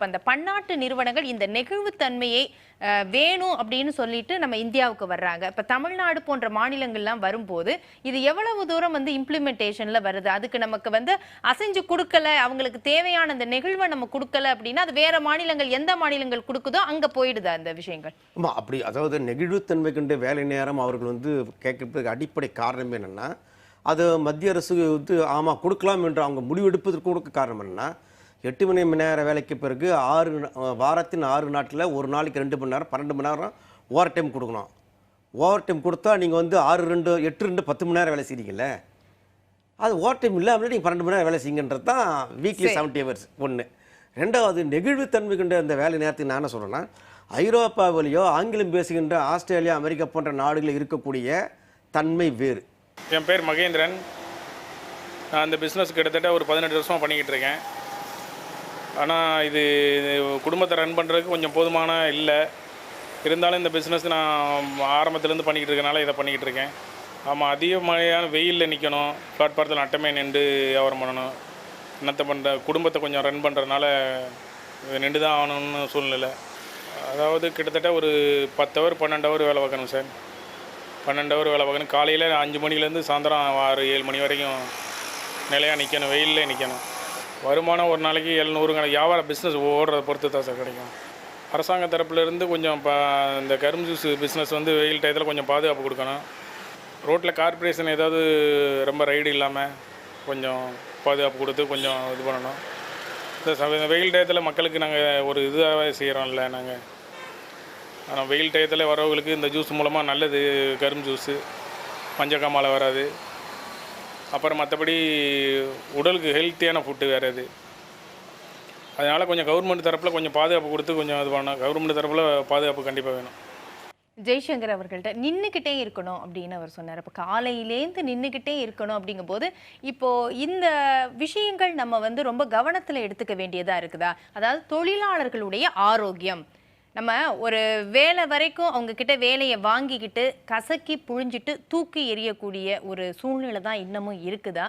அந்த பன்னாட்டு நிறுவனங்கள் இந்த நெகிழ்வுத்தன்மையை வேணும் அப்படின்னு சொல்லிட்டு நம்ம இந்தியாவுக்கு வர்றாங்க. இப்ப தமிழ்நாடு போன்ற மாநிலங்கள்லாம் வரும்போது இது எவ்வளவு தூரம் இம்ப்ளிமெண்டேஷன்ல வருது, அதுக்கு நமக்கு அசைஞ்சு கொடுக்கல, அவங்களுக்கு தேவையான அந்த நெகிழ்வை நம்ம கொடுக்கல அப்படின்னா அது வேற மாநிலங்கள் எந்த மாநிலங்கள் கொடுக்குதோ அங்க போயிடுது அந்த விஷயங்கள். ஆமா, அப்படி அதாவது நெகிழ்வுத்தன்மை கொண்ட வேலை நேரம் அவர்கள் கேட்கறதுக்கு அடிப்படை காரணம் என்னன்னா, அது மத்திய அரசு ஆமா கொடுக்கலாம் என்று அவங்க முடிவெடுப்பதற்கு கொடுக்க காரணம் என்னன்னா, 8 மணி நேர வேலைக்கு பிறகு வாரத்தின் 6 நாட்டில் ஒரு நாளைக்கு 2 மணி நேரம் 12 மணி நேரம் ஓவர் டைம் கொடுக்கணும். ஓவர் டைம் கொடுத்தா நீங்கள் 6 2 8 2 10 மணி நேரம் வேலை செய்கிறீங்கல்ல, அது ஓவர் டைம் இல்லாமல் நீங்கள் 12 மணி நேரம் வேலை செய்யுங்கன்றது தான் வீக்லி 70 ஹவர்ஸ் ஒன்று. ரெண்டாவது, நெகிழ்வுத்தன்மை கொண்ட அந்த வேலை நேரத்துக்கு நான் என்ன சொல்கிறேன்னா, ஐரோப்பாவிலேயோ ஆங்கிலம் பேசுகின்ற ஆஸ்திரேலியா அமெரிக்கா போன்ற நாடுகளில் இருக்கக்கூடிய தன்மை வேறு. என் பேர் மகேந்திரன். நான் அந்த பிஸ்னஸ் கிட்டத்தட்ட ஒரு 18 வருஷமாக பண்ணிக்கிட்டு இருக்கேன். ஆனால் இது குடும்பத்தை ரன் பண்ணுறதுக்கு கொஞ்சம் போதுமான இல்லை. இருந்தாலும் இந்த பிஸ்னஸ் நான் ஆரம்பத்துலேருந்து பண்ணிக்கிட்டு இருக்கனால இதை பண்ணிக்கிட்டு இருக்கேன். ஆமாம், அதிகமான வெயிலில் நிற்கணும், பிளாட்பாரத்தில் நட்டமே நின்று வியாபாரம் பண்ணணும். என்னத்தை பண்ணுற குடும்பத்தை கொஞ்சம் ரன் பண்ணுறதுனால நின்று தான் ஆகணும்னு சூழ்நிலை. அதாவது கிட்டத்தட்ட ஒரு 10 ஹவர் 12 ஹவர் வேலை பார்க்கணும் சார். 12 ஹவர் வேலை பார்க்கணும். காலையில் 5 மணிலேருந்து சாயந்தரம் 6 7 மணி வரைக்கும் நிலையாக நிற்கணும், வெயிலே நிற்கணும். வருமானம் ஒரு நாளைக்கு 700 வியாபார பிஸ்னஸ் ஓடுறத பொறுத்து தான் சார் கிடைக்கும். அரசாங்க தரப்புலேருந்து கொஞ்சம் இந்த கரும்பு ஜூஸ் பிஸ்னஸ் வெயில் டயத்தில் கொஞ்சம் பாதுகாப்பு கொடுக்கணும். ரோட்டில் கார்பரேஷன் ஏதாவது ரொம்ப ரைடு இல்லாமல் கொஞ்சம் பாதுகாப்பு கொடுத்து கொஞ்சம் இது பண்ணணும். இந்த வெயில் டயத்தில் மக்களுக்கு நாங்கள் ஒரு இதாகவே செய்கிறோம்ல நாங்கள். ஆனால் வெயில் டயத்தில் வரவங்களுக்கு இந்த ஜூஸ் மூலமாக நல்லது. கரும்பு ஜூஸு மஞ்சக்காமாலை வராது. அப்புறம் மற்றபடி உடலுக்கு ஹெல்த்தியான ஃபுட்டு வேறு அது. அதனால் கொஞ்சம் கவர்மெண்ட் தரப்பில் கொஞ்சம் பாதுகாப்பு கொடுத்து கொஞ்சம் இது பண்ணணும். கவர்மெண்ட் தரப்பில் பாதுகாப்பு கண்டிப்பாக வேணும். ஜெய்சங்கர் அவர்கள்ட்ட நின்றுக்கிட்டே இருக்கணும் அப்படின்னு அவர் சொன்னார். இப்போ காலையிலேருந்து நின்றுக்கிட்டே இருக்கணும் அப்படிங்கும்போது இப்போது இந்த விஷயங்கள் நம்ம ரொம்ப கவனத்தில் எடுத்துக்க வேண்டியதாக இருக்குதா? அதாவது தொழிலாளர்களுடைய ஆரோக்கியம், நம்ம ஒரு வேலை வரைக்கும் அவங்கக்கிட்ட வேலையை வாங்கிக்கிட்டு கசக்கி புழிஞ்சிட்டு தூக்கி எறியக்கூடிய ஒரு சூழ்நிலை தான் இன்னமும் இருக்குதா?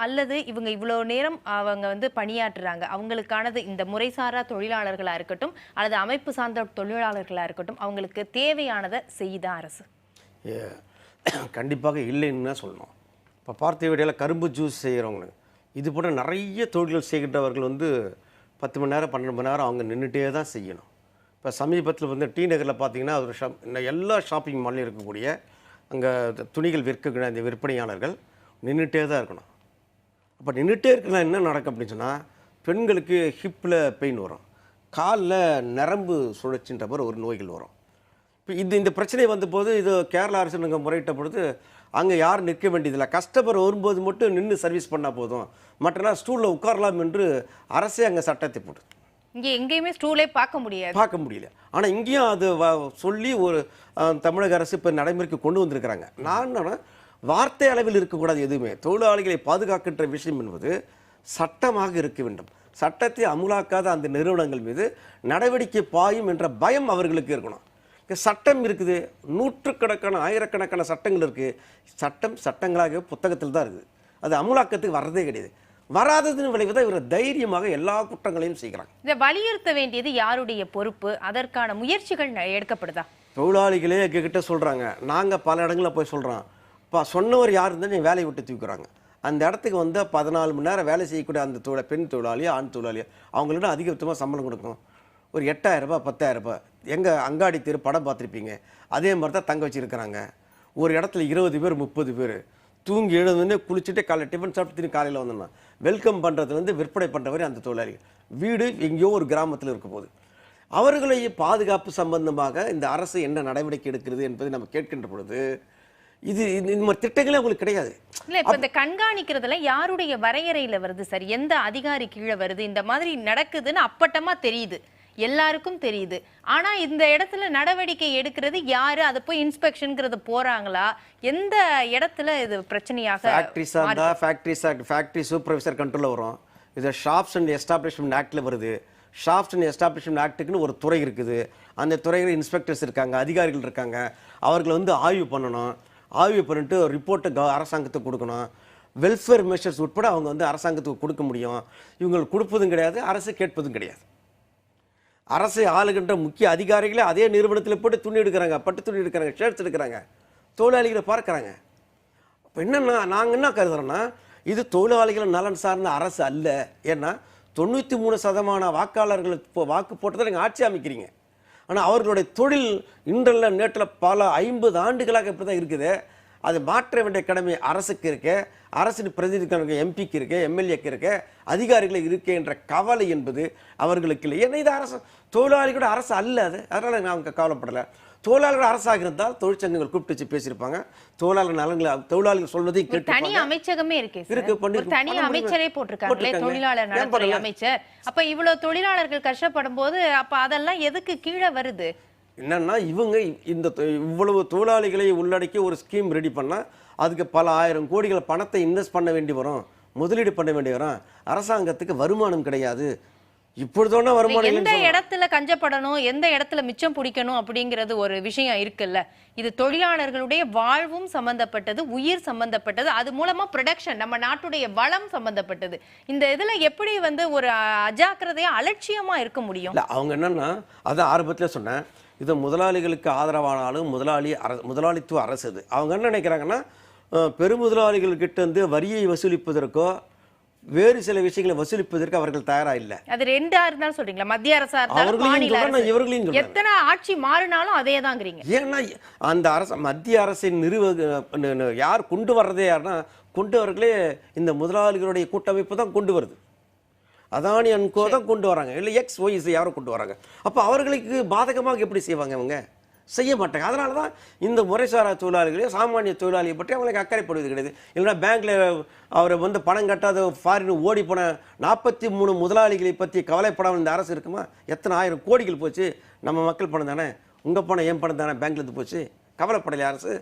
அல்லது இவங்க இவ்வளோ நேரம் அவங்க பணியாற்றுறாங்க, அவங்களுக்கானது இந்த முறைசாரா தொழிலாளர்களாக இருக்கட்டும் அல்லது அமைப்பு சார்ந்த தொழிலாளர்களாக இருக்கட்டும், அவங்களுக்கு தேவையானதை செய்யுதா அரசு? கண்டிப்பாக இல்லைன்னு தான் சொல்லணும். இப்போ பார்த்த வீடியோவில் கரும்பு ஜூஸ் செய்கிறவங்களுக்கு இது போன்ற நிறைய தொழில்கள் செய்கின்றவர்கள் 10 மணி நேரம் 12 மணி நேரம் அவங்க நின்றுட்டே தான் செய்யணும். இப்போ சமீபத்தில் டி நகரில் பார்த்தீங்கன்னா ஒரு எல்லா ஷாப்பிங் மால்லையும் இருக்கக்கூடிய அங்கே துணிகள் விற்கிற அந்த விற்பனையாளர்கள் நின்றுட்டே தான் இருக்கணும். அப்போ நின்றுட்டே இருக்கலாம் என்ன நடக்கும் அப்படின்னு சொன்னால், பெண்களுக்கு ஹிப்பில் பெயின் வரும், காலில் நரம்பு சுழற்சின்ற மாதிரி ஒரு நோய்கள் வரும். இப்போ இந்த பிரச்சனை வந்தபோது இது கேரளா அரசு நாங்கள் முறையிட்ட பொழுது அங்கே யாரும் நிற்க வேண்டியதில்லை, கஸ்டமர் வரும்போது மட்டும் நின்று சர்வீஸ் பண்ணால் போதும், மற்றனா ஸ்டூலில் உட்காரலாம் என்று அரசே அங்கே சட்டத்தை போட்டு இங்கே எங்கேயுமே ஸ்டூலே பார்க்க முடியல. ஆனால் இங்கேயும் அது சொல்லி ஒரு தமிழக அரசு இப்போ நடைமுறைக்கு கொண்டு வந்திருக்கிறாங்க. நான் வார்த்தை அளவில் இருக்கக்கூடாது எதுவுமே. தொழிலாளிகளை பாதுகாக்கின்ற விஷயம் என்பது சட்டமாக இருக்க வேண்டும். சட்டத்தை அமுலாக்காத அந்த நிறுவனங்கள் மீது நடவடிக்கை பாயும் என்ற பயம் அவர்களுக்கு இருக்கணும். சட்டம் இருக்குது, நூற்றுக்கணக்கான ஆயிரக்கணக்கான சட்டங்கள் இருக்குது. சட்டங்களாக புத்தகத்தில் தான் இருக்குது, அது அமுலாக்கத்துக்கு வர்றதே கிடையாது. வராததுன்னு விளைவுதான் இவர் தைரியமாக எல்லா குற்றங்களையும் செய்கிறாங்க. இதை வலியுறுத்த வேண்டியது யாருடைய பொறுப்பு? அதற்கான முயற்சிகள் எடுக்கப்படுதா? தொழிலாளிகளே எங்ககிட்ட சொல்கிறாங்க, நாங்கள் பல இடங்களில் போய் சொல்கிறோம். இப்போ சொன்னவர் யார் இருந்தால் நீ வேலையை விட்டு தூக்குறாங்க. அந்த இடத்துக்கு 14 மணி நேரம் வேலை செய்யக்கூடிய அந்த பெண் தொழிலாளியோ ஆண் தொழிலாளியோ அவங்களோட அதிகபட்சமாக சம்பளம் கொடுக்கும். ஒரு 8,000 ரூபாய் 10,000 ரூபாய். எங்கள் அங்காடி தெரு படம் பார்த்துருப்பீங்க, அதே மாதிரி தான் தங்க வச்சுருக்கிறாங்க. ஒரு இடத்துல 20 பேர் 30 பேர் தூங்கி எழுதுன்னு குளிச்சுட்டு காலையில் டிஃபன் சாப்பிட்டு காலையில் வந்தோம்னா வெல்கம் பண்ணுறதுலேருந்து விற்பனை பண்ணுறவரை அந்த தொழிலாளிகள் வீடு எங்கேயோ ஒரு கிராமத்தில் இருக்கும் போது அவர்களை பாதுகாப்பு சம்பந்தமாக இந்த அரசு என்ன நடவடிக்கை எடுக்கிறது என்பதை நம்ம கேட்கின்ற பொழுது இந்த மாதிரி திட்டங்களே அவங்களுக்கு கிடையாது. இல்லை, இப்போ இந்த கண்காணிக்கிறதுல யாருடைய வரையறையில் வருது சார்? எந்த அதிகாரி கீழே வருது? இந்த மாதிரி நடக்குதுன்னு அப்பட்டமாக தெரியுது, எல்லாருக்கும் தெரியுது. ஆனா இந்த இடத்துல நடவடிக்கை எடுக்கிறது யாரு? அதை போய் இன்ஸ்பெக்ஷன்ங்கிறது போறாங்களா? எந்த இடத்துல இது பிரச்சனையாக? ஃபேக்டரி சூப்பர்வைசர் கண்ட்ரோலில் வரும். இது ஷாப்ஸ் அண்ட் எஸ்டாப்ளிஷ்மெண்ட் ஆக்டில் வருது. ஷாப்ஸ் அண்ட் எஸ்டாப்ளிஷ்மெண்ட் ஆக்டுக்குன்னு ஒரு துறை இருக்குது. அந்த துறையில் இன்ஸ்பெக்டர்ஸ் இருக்காங்க, அதிகாரிகள் இருக்காங்க. அவர்களை ஆய்வு பண்ணணும். ஆய்வு பண்ணிட்டு ரிப்போர்ட்டை அரசாங்கத்துக்கு கொடுக்கணும். வெல்ஃபேர் மெஷர்ஸ் உட்பட அவங்க அரசாங்கத்துக்கு கொடுக்க முடியும். இவங்களுக்கு கொடுப்பதும் கிடையாது, அரசு கேட்பதும் கிடையாது. அரசை ஆளுகின்ற முக்கிய அதிகாரிகளே அதே நிறுவனத்தில் போட்டு துணி எடுக்கிறாங்க, பட்டு துணி எடுக்கிறாங்க, ஷர்ட்ஸ் எடுக்கிறாங்க, தொழிலாளிகளை பார்க்குறாங்க. இப்போ என்னென்னா நாங்கள் என்ன கருதுறோன்னா, இது தொழிலாளிகள் நலன் சார்ந்த அரசு அல்ல. ஏன்னா 93% வாக்காளர்கள் இப்போ வாக்கு போட்டதை நீங்கள் ஆட்சி அமைக்கிறீங்க. ஆனால் அவர்களுடைய தொழில் இன்றல்ல நேற்றில் பல 50 ஆண்டுகளாக இப்படி தான் இருக்குது. அது மாற்ற வேண்டிய கடமை அரசுக்கு இருக்கு, அரசின் பிரதிநிதிகளுக்கு, எம்பிக்கு இருக்கு, எம்எல்ஏக்கு இருக்கு, அதிகாரிகளுக்கு இருக்கு என்ற கவலை என்பது அவர்களுக்கு இல்லை. ஏன்னா இது அரசு தொழிலாளிகளோட அரசு அல்ல. அது அதனால் நாங்கள் கவலைப்படலை. தொழிலாளர்கள் அரசாக இருந்தால் தொழிற்சங்கங்கள் கூப்பிட்டு வச்சு பேசியிருப்பாங்க, தொழிலாளர்கள் நலன்களை தொழிலாளர்கள் சொல்வதையும் கேட்டு தனி அமைச்சகமே இருக்கே சார். இருக்கு, ஒரு தனி அமைச்சரே போட்டிருக்காங்களே தொழிலாளர் நலத்துறை அமைச்சர். அப்ப இவ்வளவு தொழிலாளர்கள் கஷ்டப்படும் போது அப்ப அதெல்லாம் எதுக்கு கீழே வருது? என்னன்னா இவங்க இந்த இவ்வளவு தொழிலாளிகளை உள்ளடக்கி ஒரு ஸ்கீம் ரெடி பண்ணால் அதுக்கு பல 1000 கோடிகள் பணத்தை இன்வெஸ்ட் பண்ண வேண்டி வரும், முதலீடு பண்ண வேண்டி வரும். அரசாங்கத்துக்கு வருமானம் கிடையாது. இப்பொழுதோன வருமானம் எந்த இடத்துல கஞ்சப்படணும், எந்த இடத்துல மிச்சம் பிடிக்கணும் அப்படிங்கிறது ஒரு விஷயம் இருக்குல்ல. இது தொழிலாளர்களுடைய வாழ்வும் சம்பந்தப்பட்டது, உயிர் சம்பந்தப்பட்டது, அது மூலமா ப்ரொடக்ஷன் நம்ம நாட்டுடைய வளம் சம்பந்தப்பட்டது. இந்த இதுல எப்படி ஒரு அஜாக்கிரதையா அலட்சியமா இருக்க முடியும்? இல்லை, அவங்க என்னன்னா அதான் ஆரம்பத்திலே சொன்னேன், இது முதலாளிகளுக்கு ஆதரவானாலும் முதலாளித்துவ அரசு. இது அவங்க என்ன நினைக்கிறாங்கன்னா, பெருமுதலாளிகள்கிட்ட இருந்து வரியை வசூலிப்பதற்கோ வேறு சில விஷயங்களை வசூலிப்பதற்கு அவர்கள் தயாரா இல்லை. அது ரெண்டா இருந்தாலும் சொல்றீங்களா? மத்திய அரசா இருந்தாலும் மாநில அரசு, இவர்களையும் எத்தனை ஆட்சி மாறினாலும் அதே தாங்கிறீங்க. ஏன்னா அந்த அரசு மத்திய அரசின் யார் கொண்டு வர்றதே யாருன்னா கொண்டவர்களே இந்த முதலாளிகளுடைய கூட்டமைப்பு தான் கொண்டு வருது. அதானி அன்கோ தான் கொண்டு வராங்க, இல்லை XYZ யாரும் கொண்டு வராங்க. அப்போ அவர்களுக்கு பாதகமாக எப்படி செய்வாங்க? அவங்க செய்ய மாட்டாங்க. அதனால தான் இந்த முறைசாரா தொழிலாளிகளையும் சாமானிய தொழிலாளியை பற்றி அவங்களுக்கு அக்கறைப்படுவது கிடையாது. இல்லைன்னா பேங்க்ல அவரை பணம் கட்டாத ஃபாரின் ஓடி போன 43 முதலாளிகளை பற்றி கவலைப்படாமல் இந்த அரசு இருக்குமா? எத்தனை 1000 கோடிகள் போச்சு. நம்ம மக்கள் பணம் தானே, உங்கள் பணம் என் பணம் தானே பேங்க்லேருந்து போச்சு. கவலைப்படலை அரசு.